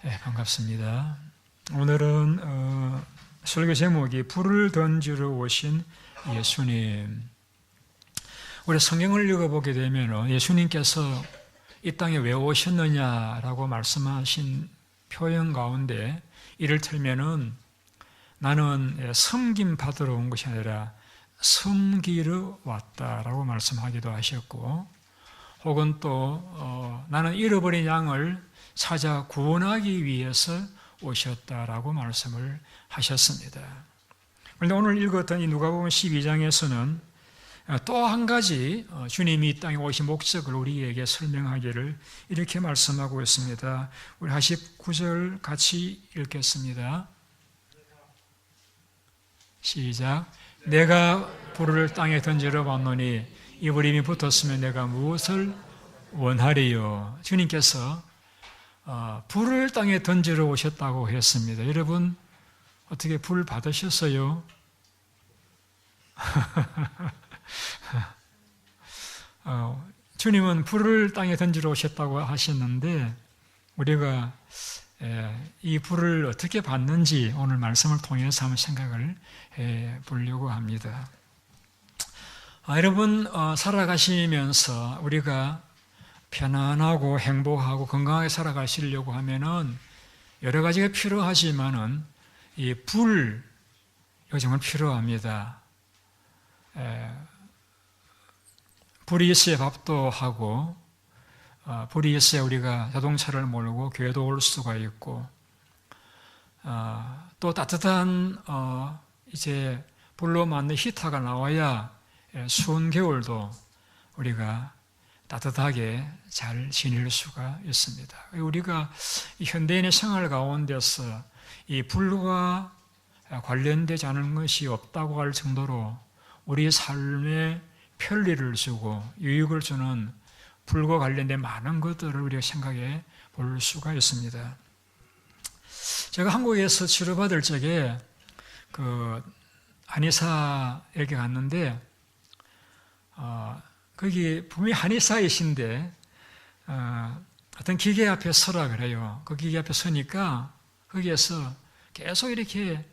반갑습니다. 오늘은 설교 제목이 불을 던지러 오신 예수님. 우리 성경을 읽어보게 되면 예수님께서 이 땅에 왜 오셨느냐라고 말씀하신 표현 가운데 이를테면은 나는 섬김 받으러 온 것이 아니라 섬기러 왔다라고 말씀하기도 하셨고, 혹은 또 나는 잃어버린 양을 찾아 구원하기 위해서 오셨다라고 말씀을 하셨습니다. 그런데 오늘 읽었던 이 누가복음 12장에서는 또 한 가지 주님이 이 땅에 오신 목적을 우리에게 설명하기를 이렇게 말씀하고 있습니다. 우리 49절 같이 읽겠습니다. 시작. 내가 불을 땅에 던지러 왔노니 이 불이 붙었으면 내가 무엇을 원하리요. 주님께서 불을 땅에 던지러 오셨다고 했습니다. 여러분 어떻게 불 받으셨어요? 주님은 불을 땅에 던지러 오셨다고 하셨는데 우리가 이 불을 어떻게 받는지 오늘 말씀을 통해서 한번 생각을 해 보려고 합니다. 여러분 살아가시면서 우리가 편안하고 행복하고 건강하게 살아가시려고 하면은 여러 가지가 필요하지만은 이 불, 이거 정말 필요합니다. 불이 있어야 밥도 하고, 불이 있어야 우리가 자동차를 몰고 교회도 올 수가 있고, 또 따뜻한 이제 불로 만든 히터가 나와야 추운 겨울도 우리가 따뜻하게 잘 지낼 수가 있습니다. 우리가 현대인의 생활 가운데서 이 불과 관련되지 않은 것이 없다고 할 정도로 우리 삶에 편리를 주고 유익을 주는 불과 관련된 많은 것들을 우리가 생각해 볼 수가 있습니다. 제가 한국에서 치료받을 적에 한의사에게 갔는데 거기 분명히 한의사이신데 어떤 기계 앞에 서라 그래요. 그 기계 앞에 서니까 거기에서 계속 이렇게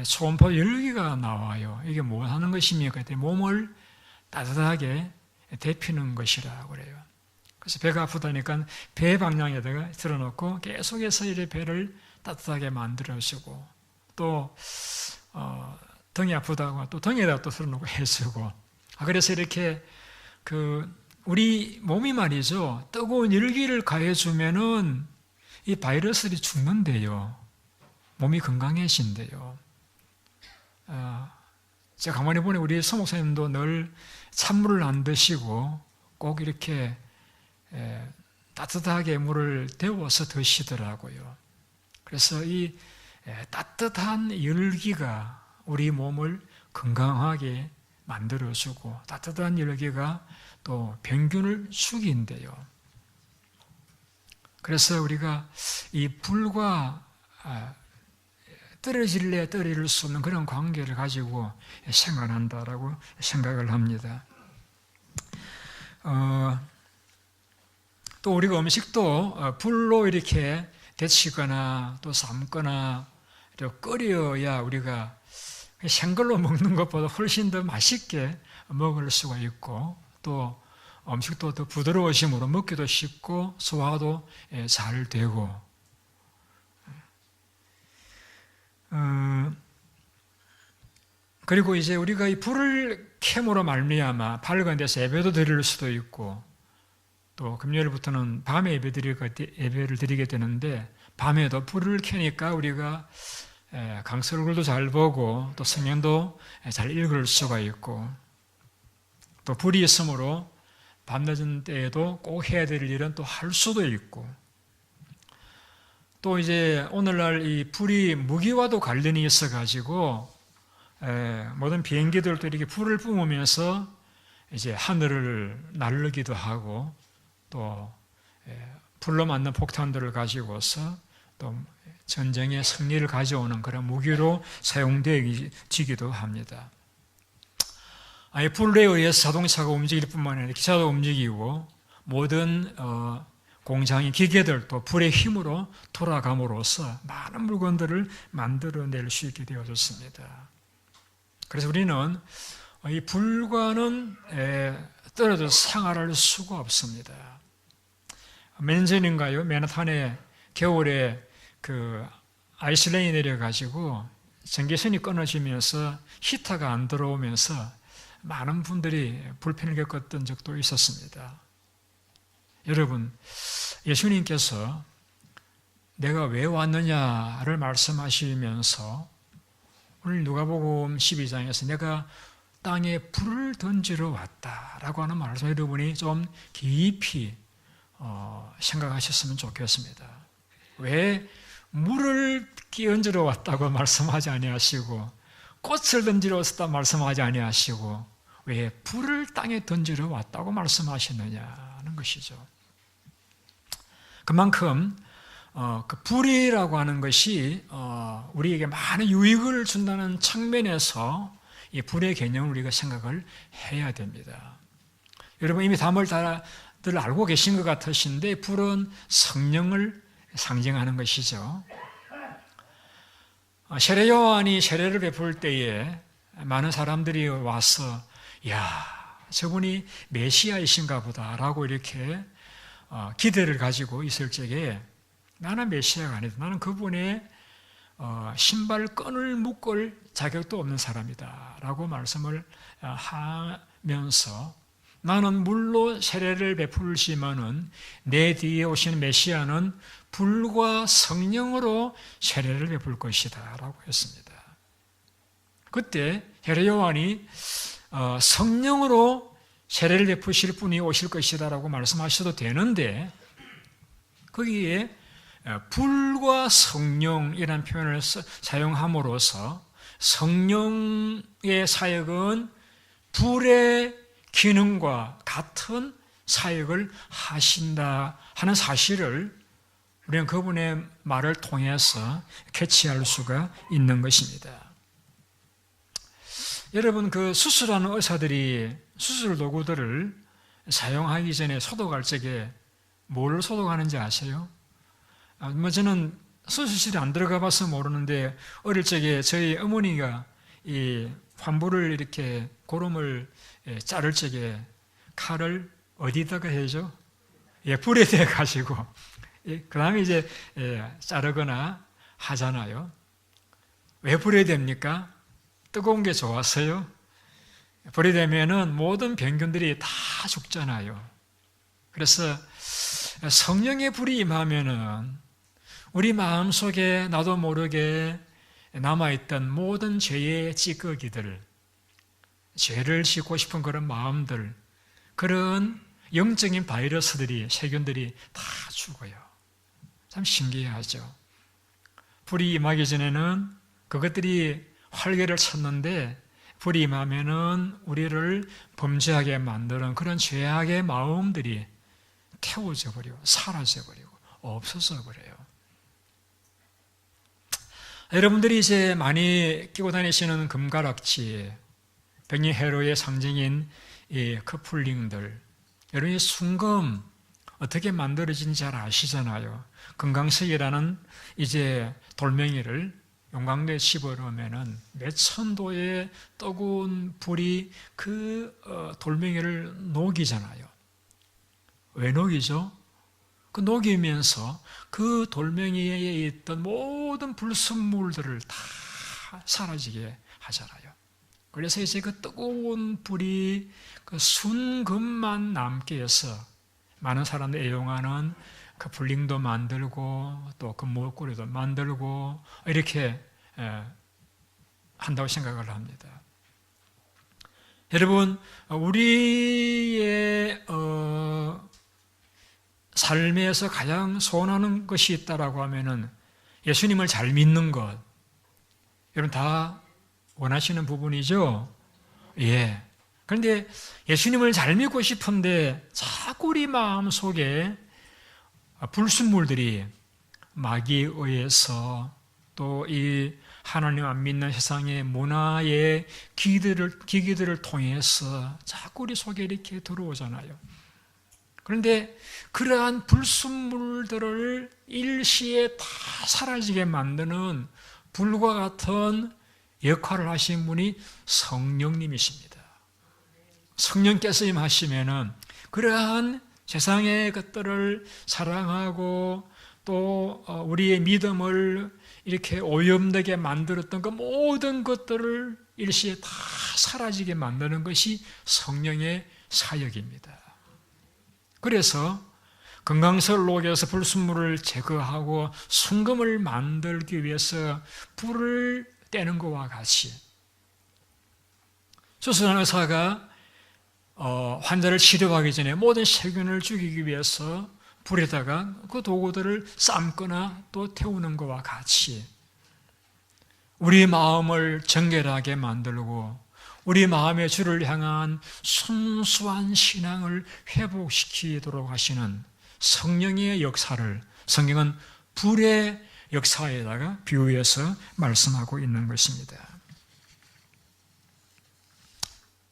초음파 열기가 나와요. 이게 뭐 하는 것입니까? 그랬더니 몸을 따뜻하게 데피는 것이라고 그래요. 그래서 배가 아프다니까 배 방향에다가 틀어놓고 계속해서 이렇게 배를 따뜻하게 만들어주고, 또 등이 아프다고 또 등에다가 또 틀어놓고 해주고, 그래서 이렇게 우리 몸이 말이죠, 뜨거운 열기를 가해주면은 이 바이러스들이 죽는데요. 몸이 건강해진대요. 제가 가만히 보니 우리 서목사님도 늘 찬물을 안 드시고 꼭 이렇게 따뜻하게 물을 데워서 드시더라고요. 그래서 이 따뜻한 열기가 우리 몸을 건강하게 만들어주고, 따뜻한 열기가 또 병균을 죽인대요. 그래서 우리가 이 불과 떨어질래 떨어질 수 없는 그런 관계를 가지고 생활한다라고 생각을 합니다. 또 우리가 음식도 불로 이렇게 데치거나 또 삶거나 또 끓여야 우리가 생걸로 먹는 것보다 훨씬 더 맛있게 먹을 수가 있고, 또 음식도 더 부드러워짐으로 먹기도 쉽고 소화도 잘 되고, 그리고 이제 우리가 이 불을 켬으로 말미암아 밝은 데서 예배도 드릴 수도 있고, 또 금요일부터는 밤에 예배를 드리게 되는데 밤에도 불을 켜니까 우리가 강서 얼굴도 잘 보고 또 성경도 잘 읽을 수가 있고, 또 불이 있으므로 밤늦은 때에도 꼭 해야 될 일은 또 할 수도 있고, 또 이제 오늘날 이 불이 무기와도 관련이 있어가지고 모든 비행기들도 이렇게 불을 뿜으면서 이제 하늘을 나르기도 하고, 또 불로 만든 폭탄들을 가지고서 또 전쟁의 승리를 가져오는 그런 무기로 사용되어지기도 합니다. 불에 의해서 자동차가 움직일 뿐만 아니라 기차도 움직이고 모든 공장의 기계들도 불의 힘으로 돌아감으로써 많은 물건들을 만들어낼 수 있게 되어졌습니다. 그래서 우리는 이 불과는 떨어져 생활할 수가 없습니다. 몇 년 전인가요? 맨하탄에 겨울에 그 아이스레인이 내려가지고 전기선이 끊어지면서 히터가 안 들어오면서 많은 분들이 불편을 겪었던 적도 있었습니다. 여러분, 예수님께서 내가 왜 왔느냐를 말씀하시면서 오늘 누가복음 12장에서 내가 땅에 불을 던지러 왔다라고 하는 말씀 여러분이 좀 깊이 생각하셨으면 좋겠습니다. 왜 물을 끼얹으러 왔다고 말씀하지 아니하시고 꽃을 던지러 왔다 말씀하지 아니하시고 왜 불을 땅에 던지러 왔다고 말씀하시느냐는 것이죠. 그만큼 그 불이라고 하는 것이 우리에게 많은 유익을 준다는 측면에서 이 불의 개념을 우리가 생각을 해야 됩니다. 여러분 이미 다들 알고 계신 것 같으신데 불은 성령을 상징하는 것이죠. 세례 요한이 세례를 베풀 때에 많은 사람들이 와서 야, 저분이 메시아이신가 보다라고 이렇게 기대를 가지고 있을 적에 나는 메시아가 아니다. 나는 그분의 신발끈을 묶을 자격도 없는 사람이다 라고 말씀을 하면서 나는 물로 세례를 베풀지만은 내 뒤에 오신 메시아는 불과 성령으로 세례를 베풀 것이다 라고 했습니다. 그때 세례 요한이 성령으로 세례를 베푸실 분이 오실 것이다 라고 말씀하셔도 되는데 거기에 불과 성령이라는 표현을 사용함으로써 성령의 사역은 불의 기능과 같은 사역을 하신다 하는 사실을 우리는 그분의 말을 통해서 캐치할 수가 있는 것입니다. 여러분 그 수술하는 의사들이 수술 도구들을 사용하기 전에 소독할 적에 뭘 소독하는지 아세요? 저는 수술실에 안 들어가 봐서 모르는데 어릴 적에 저희 어머니가 이 환부를 이렇게 고름을 자를 적에 칼을 어디다가 해죠? 불에 대해 가지고 그 다음에 이제 자르거나 하잖아요. 왜 불에 됩니까? 뜨거운 게 좋았어요. 불에 되면은 모든 병균들이 다 죽잖아요. 그래서 성령의 불이 임하면은 우리 마음속에 나도 모르게 남아있던 모든 죄의 찌꺼기들, 죄를 짓고 싶은 그런 마음들, 그런 영적인 바이러스들이, 세균들이 다 죽어요. 참 신기하죠. 불이 임하기 전에는 그것들이 활개를 쳤는데 불이 임하면은 우리를 범죄하게 만드는 그런 죄악의 마음들이 태워져 버리고 사라져 버리고 없어져 버려요. 여러분들이 이제 많이 끼고 다니시는 금가락지, 백리해로의 상징인 이 커플링들, 여러분이 순금 어떻게 만들어진지 잘 아시잖아요. 금강석이라는 이제 돌멩이를 용광로에 집어넣으면은 몇천 도의 뜨거운 불이 그 돌멩이를 녹이잖아요. 왜 녹이죠? 그 녹이면서 그 돌멩이에 있던 모든 불순물들을 다 사라지게 하잖아요. 그래서 이제 그 뜨거운 불이 그 순금만 남게 해서 많은 사람들이 애용하는 그 불링도 만들고 또 그 목걸이도 만들고 이렇게 한다고 생각을 합니다. 여러분, 우리의 삶에서 가장 소원하는 것이 있다라고 하면은 예수님을 잘 믿는 것. 여러분 다 원하시는 부분이죠? 예. 그런데 예수님을 잘 믿고 싶은데 자꾸 우리 마음 속에 불순물들이 마귀에 의해서 또 이 하나님 안 믿는 세상의 문화의 기기들을 통해서 자꾸 우리 속에 이렇게 들어오잖아요. 그런데 그러한 불순물들을 일시에 다 사라지게 만드는 불과 같은 역할을 하신 분이 성령님이십니다. 성령께서 임하시면은 그러한 세상의 것들을 사랑하고 또 우리의 믿음을 이렇게 오염되게 만들었던 그 모든 것들을 일시에 다 사라지게 만드는 것이 성령의 사역입니다. 그래서 금강설 녹여서 불순물을 제거하고 순금을 만들기 위해서 불을 떼는 것과 같이 수술한 의사가 환자를 치료하기 전에 모든 세균을 죽이기 위해서 불에다가 그 도구들을 삶거나 또 태우는 것과 같이 우리 마음을 정결하게 만들고 우리 마음의 주를 향한 순수한 신앙을 회복시키도록 하시는 성령의 역사를 성경은 불의 역사에다가 비유해서 말씀하고 있는 것입니다.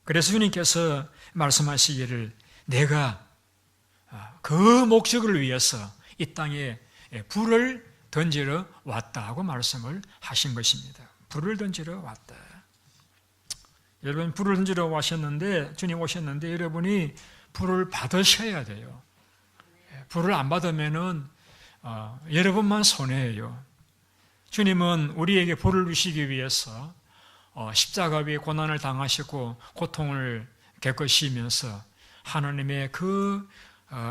그래서 주님께서 말씀하시기를 내가 그 목적을 위해서 이 땅에 불을 던지러 왔다 하고 말씀을 하신 것입니다. 불을 던지러 왔다. 여러분 불을 던지러 오셨는데 주님 오셨는데 여러분이 불을 받으셔야 돼요. 불을 안 받으면은 여러분만 손해예요. 주님은 우리에게 불을 주시기 위해서 십자가 위에 고난을 당하시고 고통을 겪으시면서 하나님의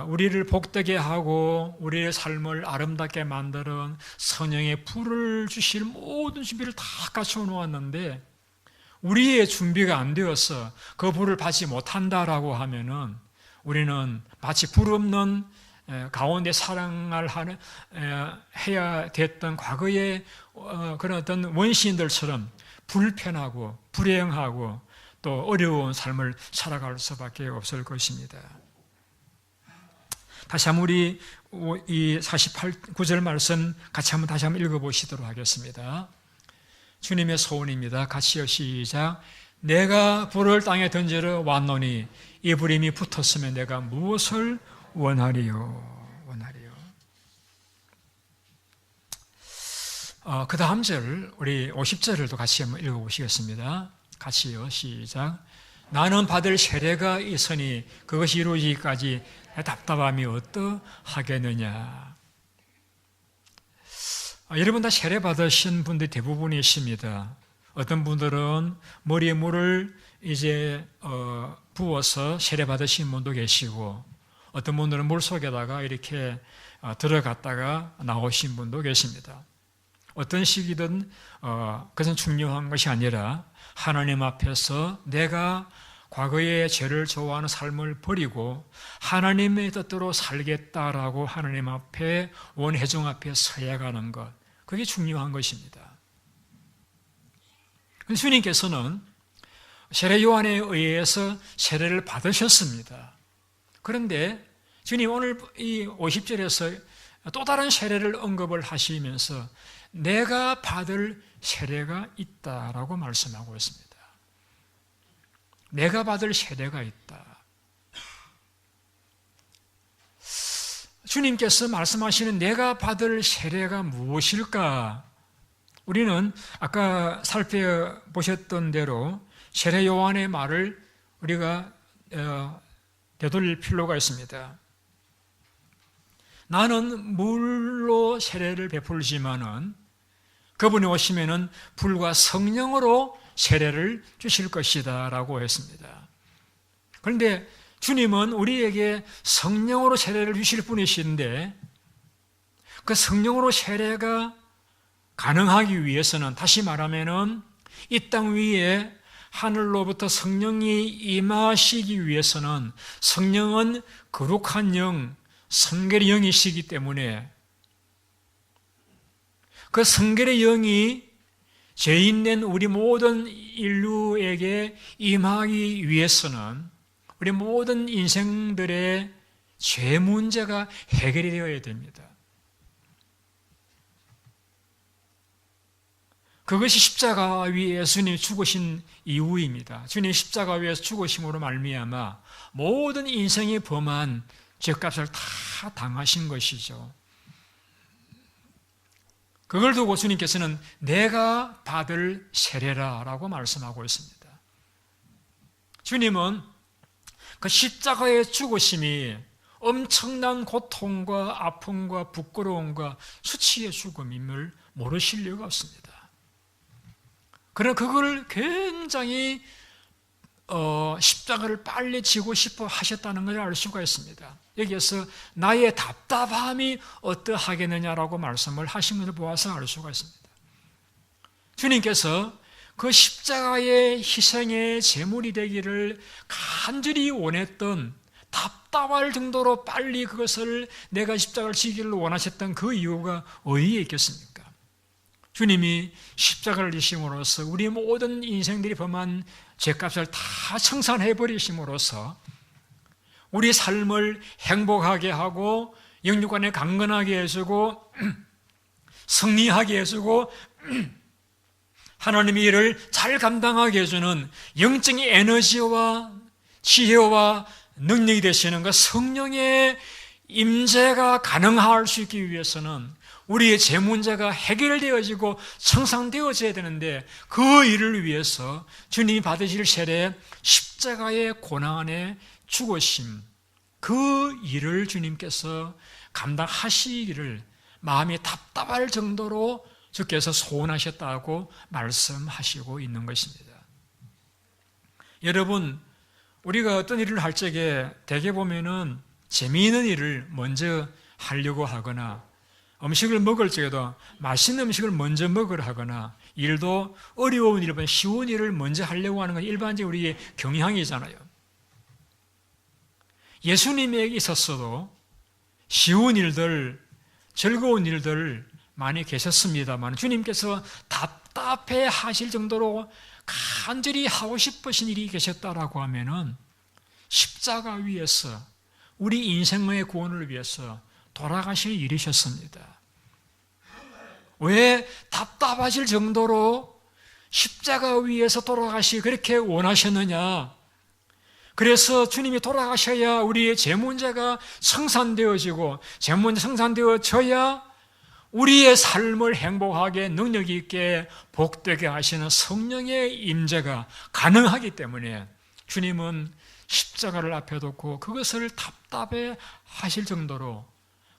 우리를 복되게 하고 우리의 삶을 아름답게 만드는 성령의 불을 주실 모든 준비를 다 갖춰 놓았는데 우리의 준비가 안 되어서 그 불을 받지 못한다라고 하면은 우리는 마치 불 없는 가운데 사랑을 해야 됐던 과거의 그런 어떤 원시인들처럼 불편하고 불행하고 또 어려운 삶을 살아갈 수밖에 없을 것입니다. 다시 한번 우리 이 48구절 말씀 같이 한번 다시 한번 읽어보시도록 하겠습니다. 주님의 소원입니다. 같이요 시작. 내가 불을 땅에 던지러 왔노니 이 불이 이미 붙었으면 내가 무엇을 원하리요. 그 다음 절 우리 50절을 또 같이 한번 읽어보시겠습니다. 같이요 시작. 나는 받을 세례가 있으니 그것이 이루어지기까지 답답함이 어떠하겠느냐. 여러분 다 세례 받으신 분들이 대부분이십니다. 어떤 분들은 머리에 물을 이제 부어서 세례 받으신 분도 계시고 어떤 분들은 물 속에다가 이렇게 들어갔다가 나오신 분도 계십니다. 어떤 식이든 그것은 중요한 것이 아니라 하나님 앞에서 내가 과거의 죄를 좋아하는 삶을 버리고 하나님의 뜻대로 살겠다라고 하나님 앞에 원회중 앞에 서야 가는 것, 그게 중요한 것입니다. 주님께서는 세례 요한에 의해서 세례를 받으셨습니다. 그런데 주님 오늘 이 50절에서 또 다른 세례를 언급을 하시면서 내가 받을 세례가 있다라고 말씀하고 있습니다. 내가 받을 세례가 있다. 주님께서 말씀하시는 내가 받을 세례가 무엇일까? 우리는 아까 살펴보셨던 대로 세례 요한의 말을 우리가 되돌릴 필요가 있습니다. 나는 물로 세례를 베풀지만은 그분이 오시면은 불과 성령으로 세례를 주실 것이다 라고 했습니다. 그런데 주님은 우리에게 성령으로 세례를 주실 분이신데 그 성령으로 세례가 가능하기 위해서는 다시 말하면은 이 땅 위에 하늘로부터 성령이 임하시기 위해서는 성령은 거룩한 영, 성결의 영이시기 때문에 그 성결의 영이 죄인된 우리 모든 인류에게 임하기 위해서는 우리 모든 인생들의 죄 문제가 해결이 되어야 됩니다. 그것이 십자가 위에 예수님이 죽으신 이유입니다. 주님 십자가 위에서 죽으심으로 말미암아 모든 인생이 범한 죄값을 다 당하신 것이죠. 그걸 두고 주님께서는 내가 받을 세례라라고 말씀하고 있습니다. 주님은 그 십자가의 죽으심이 엄청난 고통과 아픔과 부끄러움과 수치의 죽음임을 모르실 리가 없습니다. 그러나 그걸 굉장히 십자가를 빨리 지고 싶어 하셨다는 것을 알 수가 있습니다. 여기에서 나의 답답함이 어떠하겠느냐라고 말씀을 하신 것을 보아서 알 수가 있습니다. 주님께서 그 십자가의 희생의 제물이 되기를 간절히 원했던, 답답할 정도로 빨리 그것을 내가 십자가를 지기를 원하셨던 그 이유가 어디에 있겠습니까? 주님이 십자가를 지심으로써 우리 모든 인생들이 범한 죄값을 다 청산해 버리심으로써 우리 삶을 행복하게 하고 영육간에 강건하게 해주고 승리하게 해주고 하나님의 일을 잘 감당하게 해주는 영적인 에너지와 지혜와 능력이 되시는 그 성령의 임재가 가능할 수 있기 위해서는 우리의 죄 문제가 해결되어지고 청산되어져야 되는데, 그 일을 위해서 주님이 받으실 세례 십자가의 고난의 죽으심, 그 일을 주님께서 감당하시기를 마음이 답답할 정도로 주께서 소원하셨다고 말씀하시고 있는 것입니다. 여러분, 우리가 어떤 일을 할 적에 대개 보면은 재미있는 일을 먼저 하려고 하거나 음식을 먹을 적에도 맛있는 음식을 먼저 먹으려 하거나 일도 어려운 일보다 쉬운 일을 먼저 하려고 하는 건 일반적인 우리의 경향이잖아요. 예수님에게 있었어도 쉬운 일들, 즐거운 일들 많이 계셨습니다만 주님께서 답답해 하실 정도로 간절히 하고 싶으신 일이 계셨다라고 하면은 십자가 위에서 우리 인생의 구원을 위해서 돌아가실 일이셨습니다. 왜 답답하실 정도로 십자가 위에서 돌아가시 그렇게 원하셨느냐? 그래서 주님이 돌아가셔야 우리의 죄 문제가 성산되어지고 죄 문제 성산되어져야 우리의 삶을 행복하게 능력 있게 복되게 하시는 성령의 임재가 가능하기 때문에 주님은 십자가를 앞에 두고 그것을 답답해 하실 정도로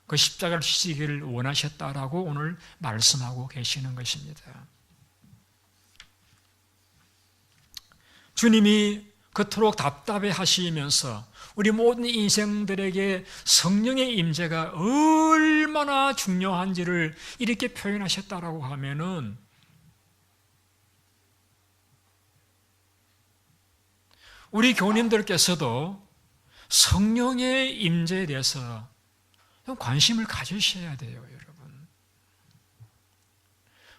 그 십자가를 지시기를 원하셨다라고 오늘 말씀하고 계시는 것입니다. 주님이 그토록 답답해 하시면서 우리 모든 인생들에게 성령의 임재가 얼마나 중요한지를 이렇게 표현하셨다라고 하면은 우리 교우님들께서도 성령의 임재에 대해서 좀 관심을 가지셔야 돼요, 여러분.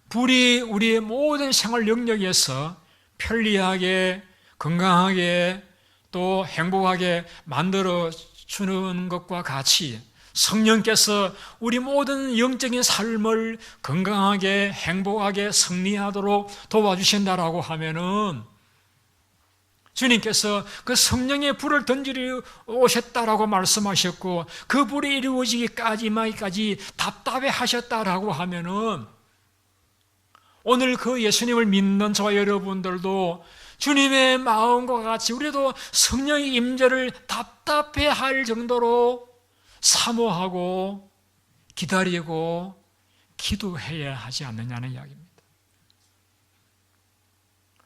불이 우리의 모든 생활 영역에서 편리하게, 건강하게, 또 행복하게 만들어주는 것과 같이 성령께서 우리 모든 영적인 삶을 건강하게, 행복하게, 승리하도록 도와주신다라고 하면은 주님께서 그 성령의 불을 던지려 오셨다라고 말씀하셨고 그 불이 이루어지기까지 답답해 하셨다라고 하면은 오늘 그 예수님을 믿는 저와 여러분들도 주님의 마음과 같이 우리도 성령의 임재를 답답해 할 정도로 사모하고 기다리고 기도해야 하지 않느냐는 이야기입니다.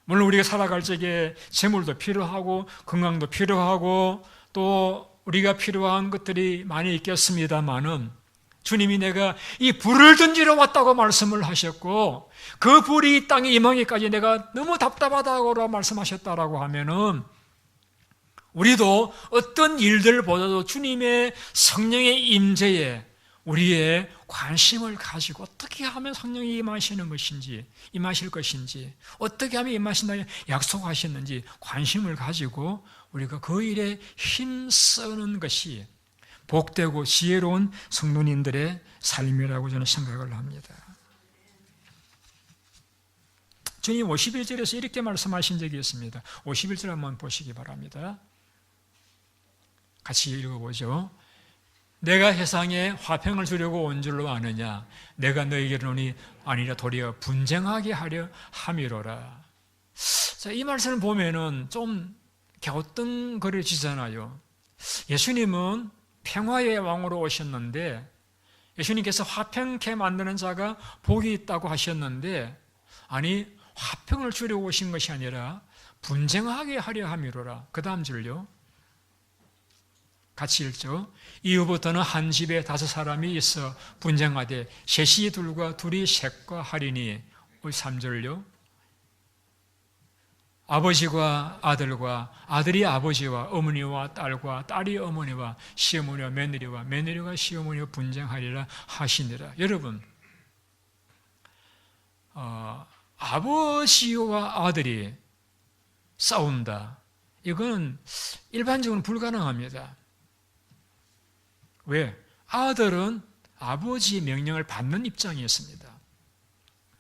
물론 우리가 살아갈 적에 재물도 필요하고 건강도 필요하고 또 우리가 필요한 것들이 많이 있겠습니다만은 주님이 내가 이 불을 던지러 왔다고 말씀을 하셨고 그 불이 이 땅에 임하기까지 내가 너무 답답하다고 말씀하셨다라고 하면은 우리도 어떤 일들보다도 주님의 성령의 임재에 우리의 관심을 가지고 어떻게 하면 성령이 임하시는 것인지, 임하실 것인지, 어떻게 하면 임하신다 약속하셨는지 관심을 가지고 우리가 그 일에 힘쓰는 것이 복되고 지혜로운 성도님들의 삶이라고 저는 생각을 합니다. 주님 51절에서 이렇게 말씀하신 적이 있습니다. 51절 한번 보시기 바랍니다. 같이 읽어보죠. 내가 세상에 화평을 주려고 온 줄로 아느냐? 내가 너희에게로 오니 아니라 도리어 분쟁하게 하려 함이로라. 자, 이 말씀을 보면은 좀 갸우뚱거려지잖아요. 예수님은 평화의 왕으로 오셨는데, 예수님께서 화평케 만드는 자가 복이 있다고 하셨는데, 아니 화평을 주려고 오신 것이 아니라 분쟁하게 하려 함이로라. 그 다음 줄요, 같이 읽죠. 이후부터는 한 집에 5사람이 있어 분쟁하되 셋이 둘과 둘이 셋과 하리니. 3절요. 아버지와 아들과 아들이 아버지와 어머니와 딸과 딸이 어머니와 시어머니와 며느리와 며느리가 시어머니와 분쟁하리라 하시니라. 여러분, 아버지와 아들이 싸운다, 이건 일반적으로 불가능합니다. 왜? 아들은 아버지의 명령을 받는 입장이었습니다.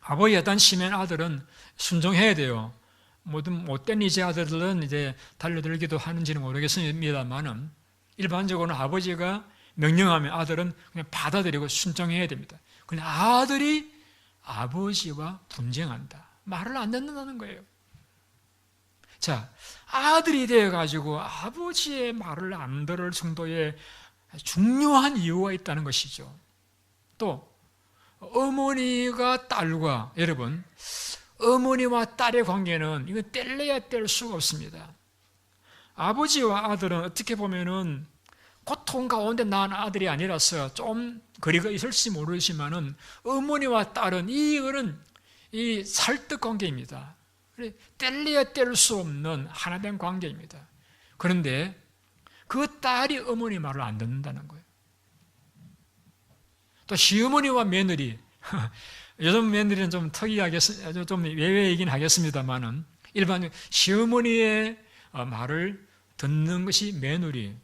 아버지가 단시면 아들은 순종해야 돼요. 모든 못된 이제 아들들은 이제 달려들기도 하는지는 모르겠습니다만은, 일반적으로는 아버지가 명령하면 아들은 그냥 받아들이고 순종해야 됩니다. 그런데 아들이 아버지와 분쟁한다, 말을 안 듣는다는 거예요. 자, 아들이 되어가지고 아버지의 말을 안 들을 정도의 중요한 이유가 있다는 것이죠. 또 어머니가 딸과, 여러분, 어머니와 딸의 관계는 이건 뗄래야 뗄 수가 없습니다. 아버지와 아들은 어떻게 보면은 고통 가운데 낳은 아들이 아니라서 좀 거리가 있을지 모르지만은, 어머니와 딸은 이거는 이 살뜰 관계입니다. 뗄래야 뗄 수 없는 하나된 관계입니다. 그런데 그 딸이 어머니 말을 안 듣는다는 거예요. 또 시어머니와 며느리, 요즘 며느리는 좀 특이하게, 좀 예외이긴 하겠습니다만은, 일반 시어머니의 말을 듣는 것이 며느리,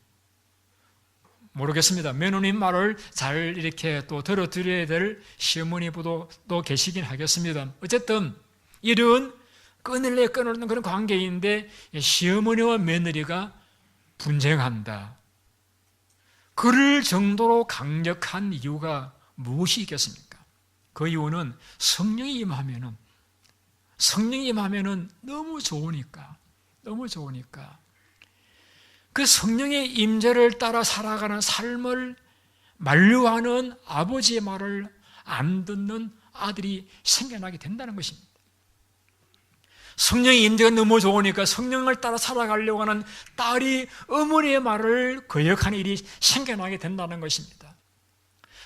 모르겠습니다. 며느님 말을 잘 이렇게 또 들어드려야 될 시어머니도 또 계시긴 하겠습니다. 어쨌든 이런 끊을래 끊는 그런 관계인데, 시어머니와 며느리가 분쟁한다. 그럴 정도로 강력한 이유가 무엇이 있겠습니까? 그 이유는 성령이 임하면은 너무 좋으니까. 그 성령의 임재를 따라 살아가는 삶을 만류하는 아버지의 말을 안 듣는 아들이 생겨나게 된다는 것입니다. 성령의 임재가 너무 좋으니까 성령을 따라 살아가려고 하는 딸이 어머니의 말을 거역하는 일이 생겨나게 된다는 것입니다.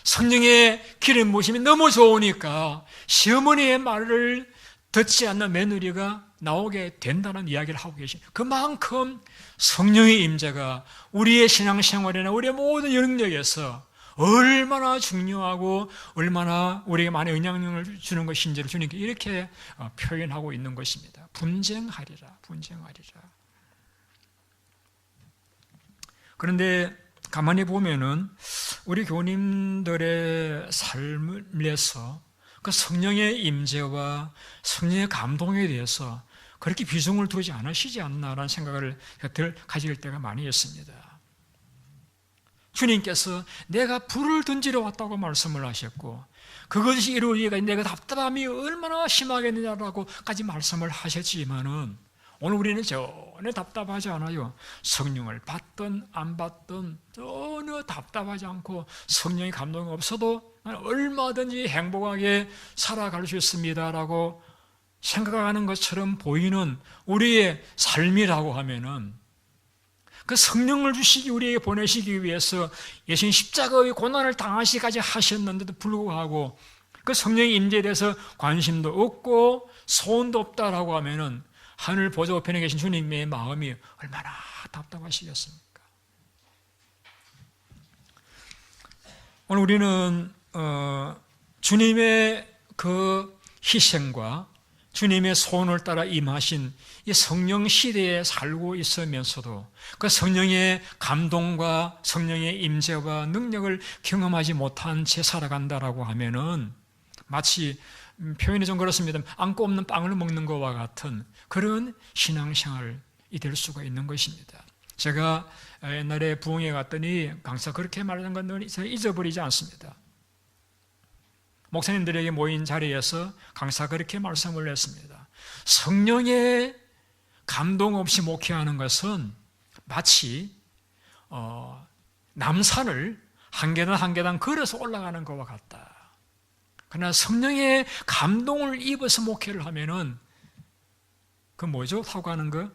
성령의 기름 부으심이 너무 좋으니까 시어머니의 말을 듣지 않는 며느리가 나오게 된다는 이야기를 하고 계십니다. 그만큼 성령의 임재가 우리의 신앙생활이나 우리의 모든 영역에서 얼마나 중요하고 얼마나 우리에게 많은 영향력을 주는 것인지를 주님께 이렇게 표현하고 있는 것입니다. 분쟁하리라. 그런데 가만히 보면은 우리 교우님들의 삶에서 그 성령의 임재와 성령의 감동에 대해서 그렇게 비중을 두지 않으시지 않나라는 생각을 가질 때가 많이 있습니다. 주님께서 내가 불을 던지러 왔다고 말씀을 하셨고, 그것이 이루어지기가 내가 답답함이 얼마나 심하겠느냐라고까지 말씀을 하셨지만은, 오늘 우리는 전혀 답답하지 않아요. 성령을 받든 안 받든 전혀 답답하지 않고, 성령의 감동이 없어도 얼마든지 행복하게 살아갈 수 있습니다라고 생각하는 것처럼 보이는 우리의 삶이라고 하면은, 그 성령을 주시기, 우리에게 보내시기 위해서 예수님 십자가의 고난을 당하시기까지 하셨는데도 불구하고 그 성령의 임재에 대해서 관심도 없고 소원도 없다라고 하면은, 하늘 보좌 우편에 계신 주님의 마음이 얼마나 답답하시겠습니까? 오늘 우리는 주님의 그 희생과 주님의 소원을 따라 임하신 이 성령 시대에 살고 있으면서도 그 성령의 감동과 성령의 임재와 능력을 경험하지 못한 채 살아간다라고 하면은, 마치 표현이 좀 그렇습니다. 안고 없는 빵을 먹는 것과 같은 그런 신앙생활이 될 수가 있는 것입니다. 제가 옛날에 부흥회 갔더니 강사 그렇게 말하는 건 제가 잊어버리지 않습니다. 목사님들에게 모인 자리에서 강사 그렇게 말씀을 했습니다. 성령의 감동 없이 목회하는 것은 마치 남산을 한 계단 한 계단 걸어서 올라가는 것과 같다. 그러나 성령의 감동을 입어서 목회를 하면은 그 뭐죠? 타고 가는 거?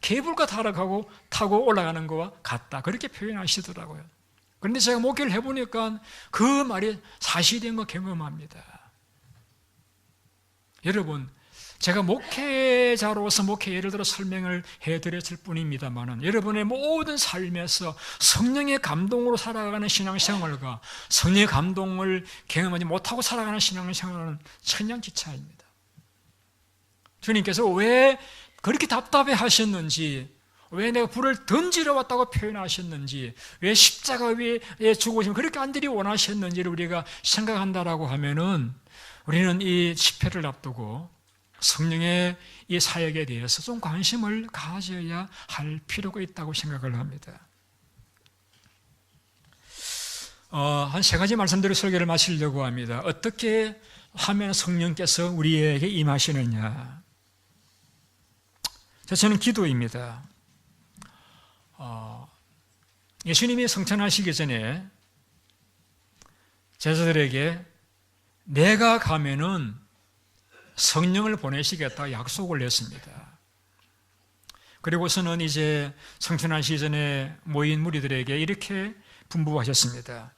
케이블카 타고 올라가는 것과 같다. 그렇게 표현하시더라고요. 그런데 제가 목회를 해보니까 그 말이 사실인 거 경험합니다. 여러분, 제가 목회자로서 목회 예를 들어 설명을 해드렸을 뿐입니다만은 여러분의 모든 삶에서 성령의 감동으로 살아가는 신앙생활과 성령의 감동을 경험하지 못하고 살아가는 신앙생활은 천양지차입니다. 주님께서 왜 그렇게 답답해 하셨는지, 왜 내가 불을 던지러 왔다고 표현하셨는지, 왜 십자가 위에 죽으시면 그렇게 안들이 원하셨는지를 우리가 생각한다라고 하면은 우리는 이 집회를 앞두고 성령의 이 사역에 대해서 좀 관심을 가져야 할 필요가 있다고 생각을 합니다. 한 세 가지 말씀드려 설교를 마치려고 합니다. 어떻게 하면 성령께서 우리에게 임하시느냐? 저는 기도입니다. 예수님이 성천하시기 전에 제자들에게 내가 가면은 성령을 보내시겠다 약속을 했습니다. 그리고서는 이제 성천하시기 전에 모인 무리들에게 이렇게 분부하셨습니다.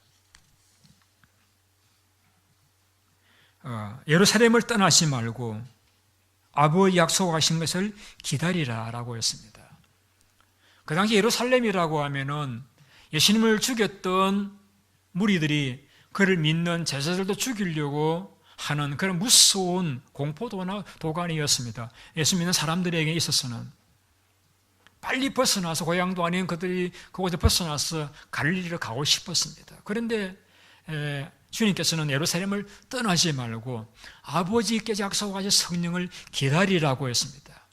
예루살렘을 떠나지 말고 아버지 약속하신 것을 기다리라 라고 했습니다. 그 당시 예루살렘이라고 하면은 예수님을 죽였던 무리들이 그를 믿는 제자들도 죽이려고 하는 그런 무서운 공포도가니였습니다. 예수 믿는 사람들에게 있어서는 빨리 벗어나서 고향도 아닌 그들이 그곳에 벗어나서 갈릴리로 가고 싶었습니다. 그런데 주님께서는 예루살렘을 떠나지 말고 아버지께 약속하신 성령을 기다리라고 했습니다.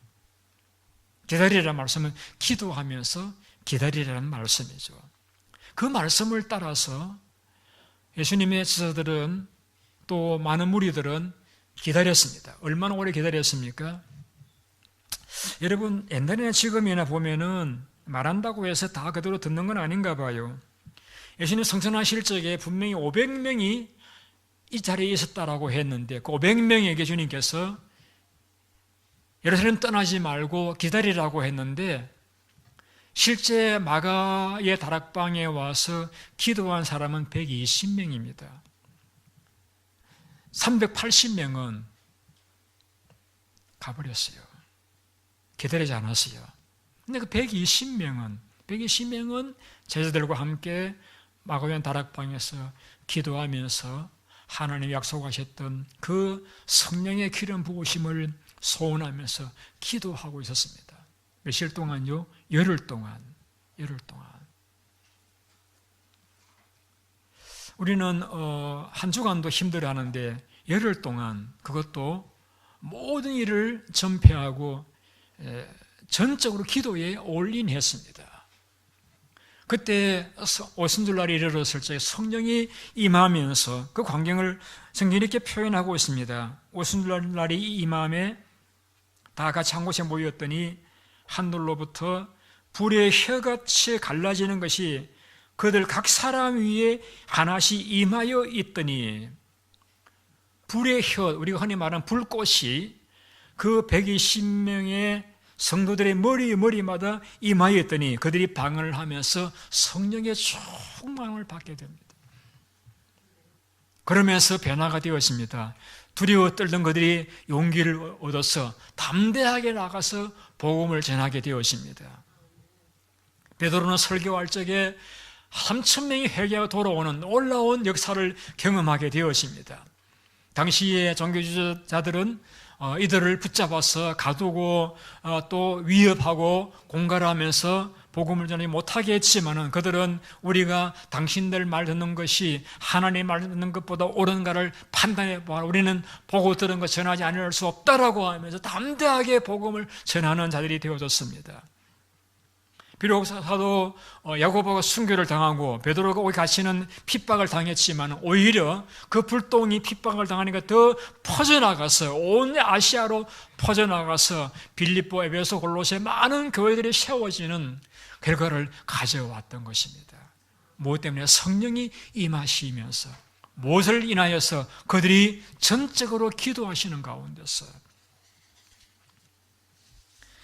기다리라는 말씀은 기도하면서 기다리라는 말씀이죠. 그 말씀을 따라서 예수님의 제자들은 또 많은 무리들은 기다렸습니다. 얼마나 오래 기다렸습니까? 여러분, 옛날이나 지금이나 보면은 말한다고 해서 다 그대로 듣는 건 아닌가 봐요. 예수님 성천하실 적에 분명히 500명이 이 자리에 있었다라고 했는데 그 500명에게 주님께서 예루살렘 떠나지 말고 기다리라고 했는데 실제 마가의 다락방에 와서 기도한 사람은 120명입니다. 380명은 가버렸어요. 기다리지 않았어요. 근데 그 120명은 제자들과 함께 마가의 다락방에서 기도하면서 하나님이 약속하셨던 그 성령의 기름 부으심을 소원하면서 기도하고 있었습니다. 며칠 동안요? 열흘 동안. 우리는 한 주간도 힘들어하는데 열흘 동안 그것도 모든 일을 전폐하고 전적으로 기도에 올인했습니다. 그때 오순절날이 이르렀을 적에 성령이 임하면서 그 광경을 성경이 이렇게 표현하고 있습니다. 오순절날이 임함에 다 같이 한 곳에 모였더니 하늘로부터 불의 혀같이 갈라지는 것이 그들 각 사람 위에 하나씩 임하여 있더니 불의 혀, 우리가 흔히 말하는 불꽃이 그 120명의 성도들의 머리마다 임하여 있더니 그들이 방언을 하면서 성령의 충만을 받게 됩니다. 그러면서 변화가 되었습니다. 두려워 떨던 그들이 용기를 얻어서 담대하게 나가서 복음을 전하게 되었습니다. 베드로는 설교할 적에 3,000명이 회개하고 돌아오는 놀라운 역사를 경험하게 되었습니다. 당시의 종교주의자들은 이들을 붙잡아서 가두고 또 위협하고 공갈하면서 복음을 전하지 못하게 했지만은 그들은 우리가 당신들 말 듣는 것이 하나님 말 듣는 것보다 옳은가를 판단해 보아 우리는 보고 들은 것 전하지 않을 수 없다라고 하면서 담대하게 복음을 전하는 자들이 되어졌습니다. 비록 사도 야고보가 순교를 당하고 베드로가 오기 같이는 핍박을 당했지만 오히려 그 불똥이 핍박을 당하니까 더 퍼져나가서 온 아시아로 퍼져나가서 빌립보, 에베소, 골로새 많은 교회들이 세워지는 결과를 가져왔던 것입니다. 무엇 때문에? 성령이 임하시면서, 무엇을 인하여서? 그들이 전적으로 기도하시는 가운데서.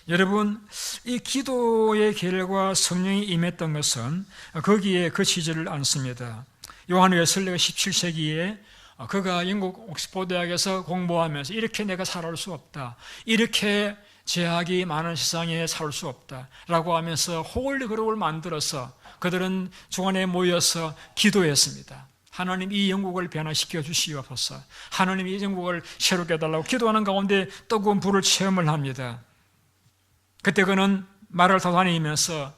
여러분, 이 기도의 결과 성령이 임했던 것은 거기에 그치지를 않습니다. 요한 웨슬리가 17세기에 그가 영국 옥스퍼드 대학에서 공부하면서 이렇게 내가 살아올 수 없다, 이렇게 죄악이 많은 세상에 살 수 없다 라고 하면서 홀리 그룹을 만들어서 그들은 주간에 모여서 기도했습니다. 하나님, 이 영국을 변화시켜 주시옵소서, 하나님 이 영국을 새롭게 해달라고 기도하는 가운데 뜨거운 불을 체험을 합니다. 그때 그는 말을 다니면서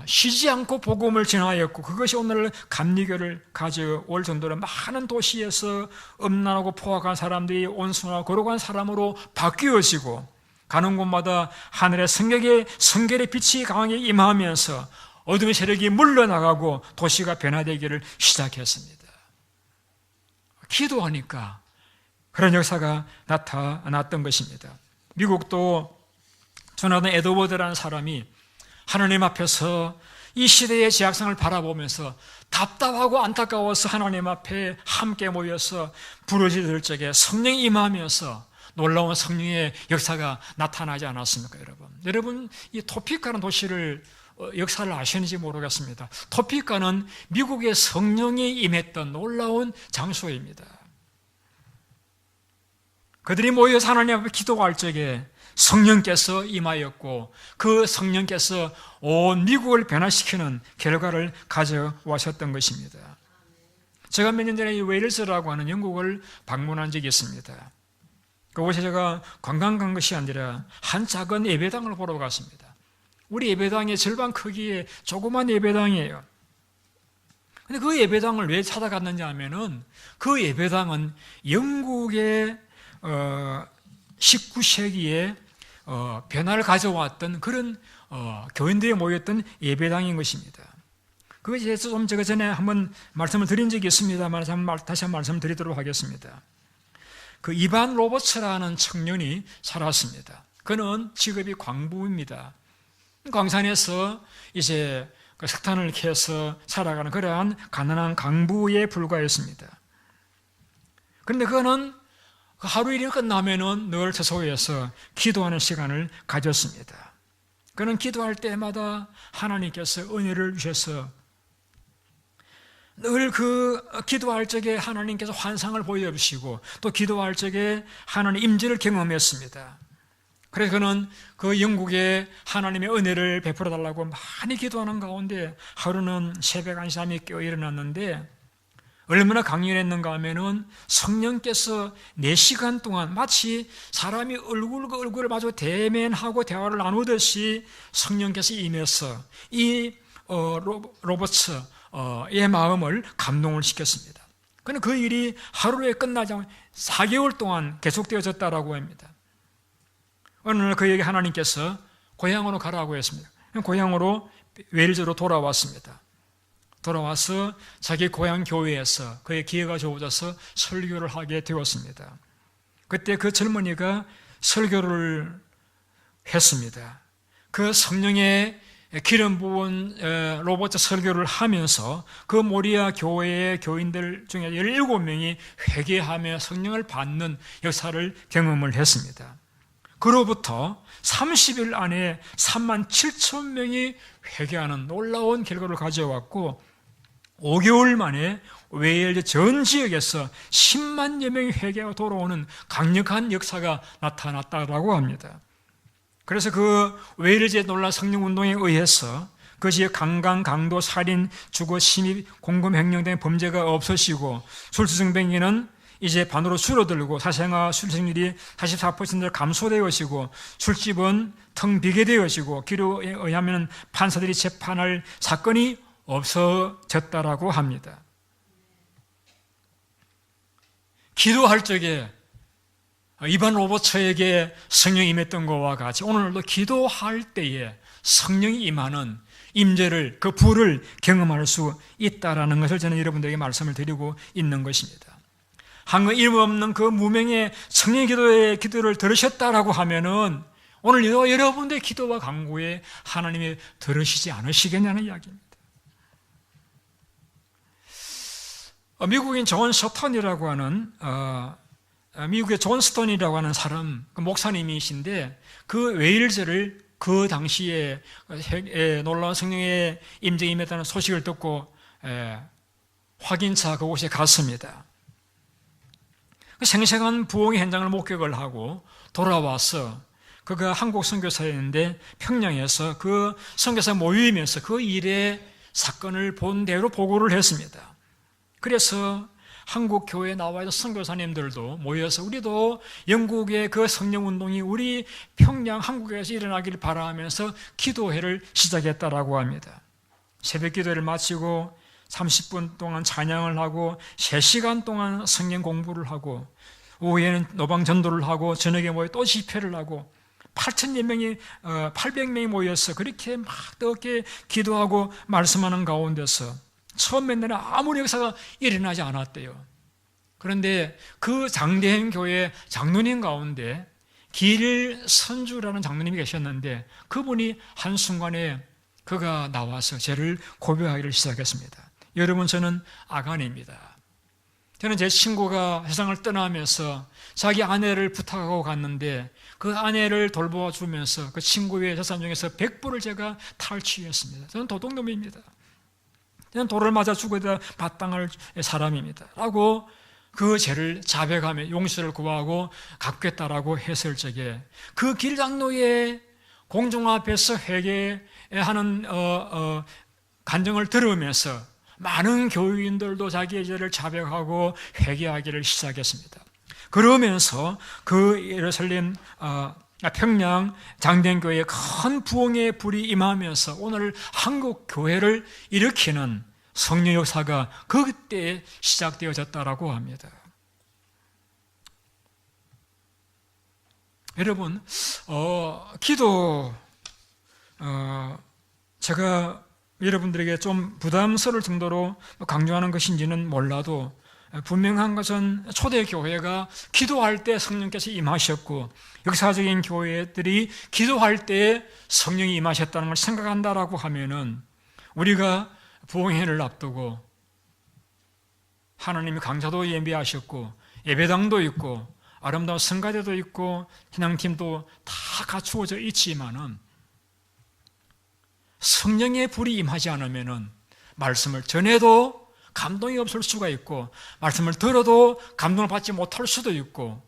쉬지 않고 복음을 전하였고, 그것이 오늘 감리교를 가져올 정도로 많은 도시에서 음란하고 포악한 사람들이 온순하고 거룩한 사람으로 바뀌어지고, 가는 곳마다 하늘의 성결의 빛이 강하게 임하면서 어둠의 세력이 물러나가고 도시가 변화되기를 시작했습니다. 기도하니까 그런 역사가 나타났던 것입니다. 미국도 조나단 에드워드라는 사람이 하나님 앞에서 이 시대의 죄악상을 바라보면서 답답하고 안타까워서 하나님 앞에 함께 모여서 부르짖을 적에 성령이 임하면서 놀라운 성령의 역사가 나타나지 않았습니까, 여러분? 여러분, 이 토피카라는 도시를 역사를 아시는지 모르겠습니다. 토피카는 미국의 성령이 임했던 놀라운 장소입니다. 그들이 모여서 하나님 앞에 기도할 적에 성령께서 임하였고, 그 성령께서 온 미국을 변화시키는 결과를 가져오셨던 것입니다. 제가 몇 년 전에 웨일즈라고 하는 영국을 방문한 적이 있습니다. 그곳에 제가 관광 간 것이 아니라 한 작은 예배당을 보러 갔습니다. 우리 예배당의 절반 크기의 조그만 예배당이에요. 근데 그 예배당을 왜 찾아갔는지 하면은, 그 예배당은 영국의 19세기에 변화를 가져왔던 그런 교인들이 모였던 예배당인 것입니다. 그것에 대해서 좀 제가 전에 한번 말씀을 드린 적이 있습니다만 다시 한번 말씀드리도록 하겠습니다. 그 이반 로버츠라는 청년이 살았습니다. 그는 직업이 광부입니다. 광산에서 이제 석탄을 캐서 살아가는 그러한 가난한 강부에 불과했습니다. 그런데 그는 하루 일이 끝나면은 늘 저소에서 기도하는 시간을 가졌습니다. 그는 기도할 때마다 하나님께서 은혜를 주셔서 늘 그 기도할 적에 하나님께서 환상을 보여주시고, 또 기도할 적에 하나님 임재를 경험했습니다. 그래서 그는 그 영국에 하나님의 은혜를 베풀어 달라고 많이 기도하는 가운데 하루는 새벽 1시 3이 깨어 일어났는데, 얼마나 강렬했는가 하면은 성령께서 4시간 동안 마치 사람이 얼굴과 얼굴을 마주 대면하고 대화를 나누듯이 성령께서 임해서 이 로버츠의 마음을 감동을 시켰습니다. 그런데 그 일이 하루에 끝나지 않고 4개월 동안 계속되어졌다라고 합니다. 어느 날 그에게 하나님께서 고향으로 가라고 했습니다. 고향으로 웨일즈로 돌아왔습니다. 돌아와서 자기 고향 교회에서 그의 기회가 주어져서 설교를 하게 되었습니다. 그때 그 젊은이가 설교를 했습니다. 그 성령의 기름 부은 로버트 설교를 하면서 그 모리아 교회의 교인들 중에 17명이 회개하며 성령을 받는 역사를 경험을 했습니다. 그로부터 30일 안에 37,000명이 회개하는 놀라운 결과를 가져왔고, 5개월 만에 웨일즈 전 지역에서 10만여 명이 회개하고 돌아오는 강력한 역사가 나타났다고 합니다. 그래서 그 웨일즈의 놀라운 성령운동에 의해서 그 지역 강간, 강도, 살인, 주거, 침입, 공금횡령 등 범죄가 없어지고, 술주정뱅이는 이제 반으로 줄어들고 사생아 술생률이 44% 감소되어지고, 술집은 텅 비게 되어지고, 기록에 의하면 판사들이 재판할 사건이 없어졌다라고 합니다. 기도할 적에 이반 로버츠에게 성령이 임했던 것과 같이 오늘도 기도할 때에 성령이 임하는 임재를, 그 불을 경험할 수 있다라는 것을 저는 여러분들에게 말씀을 드리고 있는 것입니다. 한거 이름 없는 그 무명의 성령 기도를 들으셨다라고 하면은 오늘 여러분들의 기도와 간구에 하나님이 들으시지 않으시겠냐는 이야기입니다. 미국인 존 스톤이라고 하는 미국의 존 스톤이라고 하는 사람, 그 목사님이신데 그 웨일즈를 그 당시에 놀라운 성령의 임재에 임했다는 소식을 듣고 확인차 그곳에 갔습니다. 생생한 부흥의 현장을 목격을 하고 돌아와서 그가 한국 선교사였는데 평양에서 그 선교사 모임에서 그 일의 사건을 본 대로 보고를 했습니다. 그래서 한국 교회에 나와 있는 선교사님들도 모여서 우리도 영국의 그 성령운동이 우리 평양 한국에서 일어나기를 바라면서 기도회를 시작했다라고 합니다. 새벽 기도를 마치고 30분 동안 찬양을 하고 3시간 동안 성경 공부를 하고 오후에는 노방 전도를 하고 저녁에 모여 또 집회를 하고 800명이 모여서 그렇게 막 뜨겁게 기도하고 말씀하는 가운데서 처음 맨 날에 아무리 역사가 일어나지 않았대요. 그런데 그 장대행 교회 장로님 가운데 길선주라는 장로님이 계셨는데 그분이 한순간에 그가 나와서 죄를 고백하기를 시작했습니다. 여러분, 저는 아간입니다. 저는 제 친구가 세상을 떠나면서 자기 아내를 부탁하고 갔는데 그 아내를 돌보아 주면서 그 친구의 재산 중에서 100불을 제가 탈취했습니다. 저는 도둑놈입니다. 저는 돌을 맞아 죽어야 마땅할 사람입니다. 라고 그 죄를 자백하며 용서를 구하고 갚겠다라고 했을 적에 그 길장로의 공중 앞에서 회개하는 간증을 들으면서 많은 교인들도 자기의 죄를 자백하고 회개하기를 시작했습니다. 그러면서 그 예루살렘 평양 장대교회에 큰 부흥의 불이 임하면서 오늘 한국 교회를 일으키는 성령 역사가 그때 시작되어졌다라고 합니다. 여러분, 기도 제가 여러분들에게 좀 부담스러울 정도로 강조하는 것인지는 몰라도 분명한 것은 초대교회가 기도할 때 성령께서 임하셨고 역사적인 교회들이 기도할 때 성령이 임하셨다는 걸 생각한다라고 하면은 우리가 부흥회를 앞두고 하나님이 강사도 예비하셨고 예배당도 있고 아름다운 성가대도 있고 신앙팀도 다 갖추어져 있지만은 성령의 불이 임하지 않으면은 말씀을 전해도 감동이 없을 수가 있고 말씀을 들어도 감동을 받지 못할 수도 있고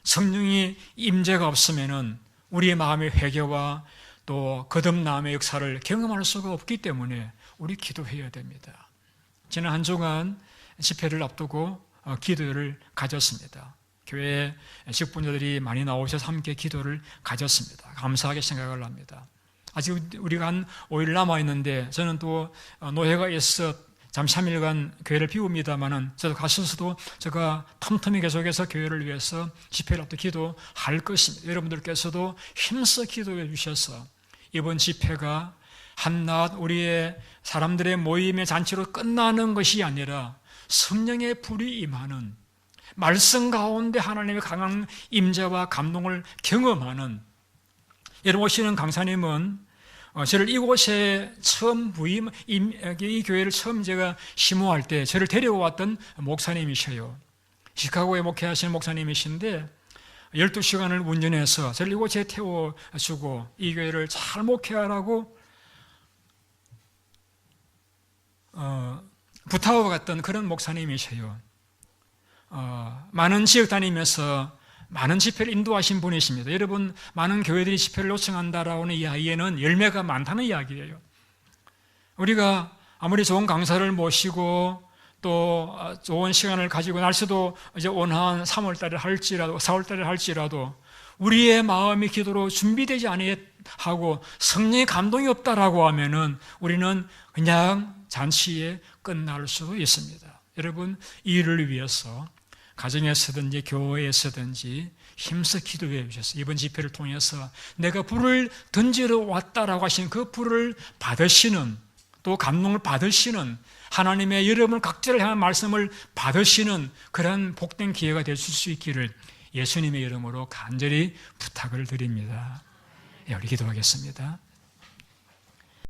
성령의 임재가 없으면은 우리의 마음의 회개와 또 거듭남의 역사를 경험할 수가 없기 때문에 우리 기도해야 됩니다. 지난 한 주간 집회를 앞두고 기도를 가졌습니다. 교회에 직분자들이 많이 나오셔서 함께 기도를 가졌습니다. 감사하게 생각을 합니다. 아직 우리가 한 5일 남아있는데 저는 또 노예가 있어 잠시 3일간 교회를 비웁니다만은 저도 가셔서도 제가 틈틈이 계속해서 교회를 위해서 집회를 앞두고 기도할 것입니다. 여러분들께서도 힘써 기도해 주셔서 이번 집회가 한낱 우리의 사람들의 모임의 잔치로 끝나는 것이 아니라 성령의 불이 임하는 말씀 가운데 하나님의 강한 임재와 감동을 경험하는 여러분 오시는 강사님은 저를 이곳에 처음 이 교회를 처음 제가 심호할 때 저를 데려왔던 목사님이셔요. 시카고에 목회하시는 목사님이신데 12시간을 운전해서 저를 이곳에 태워주고 이 교회를 잘 목회하라고 부탁하고 갔던 그런 목사님이셔요. 많은 지역 다니면서 많은 집회를 인도하신 분이십니다. 여러분, 많은 교회들이 집회를 요청한다라는 이야기에는 열매가 많다는 이야기예요. 우리가 아무리 좋은 강사를 모시고 또 좋은 시간을 가지고 날씨도 이제 온화한 3월달에 할지라도 4월달에 할지라도 우리의 마음이 기도로 준비되지 아니하고 성령의 감동이 없다라고 하면은 우리는 그냥 잔치에 끝날 수도 있습니다. 여러분, 이 일을 위해서 가정에서든지 교회에서든지 힘써 기도해 주셨어요. 이번 집회를 통해서 내가 불을 던지러 왔다라고 하신 그 불을 받으시는, 또 감동을 받으시는, 하나님의 여러분 각자를 향한 말씀을 받으시는 그런 복된 기회가 되실 수 있기를 예수님의 이름으로 간절히 부탁을 드립니다. 우리 기도하겠습니다.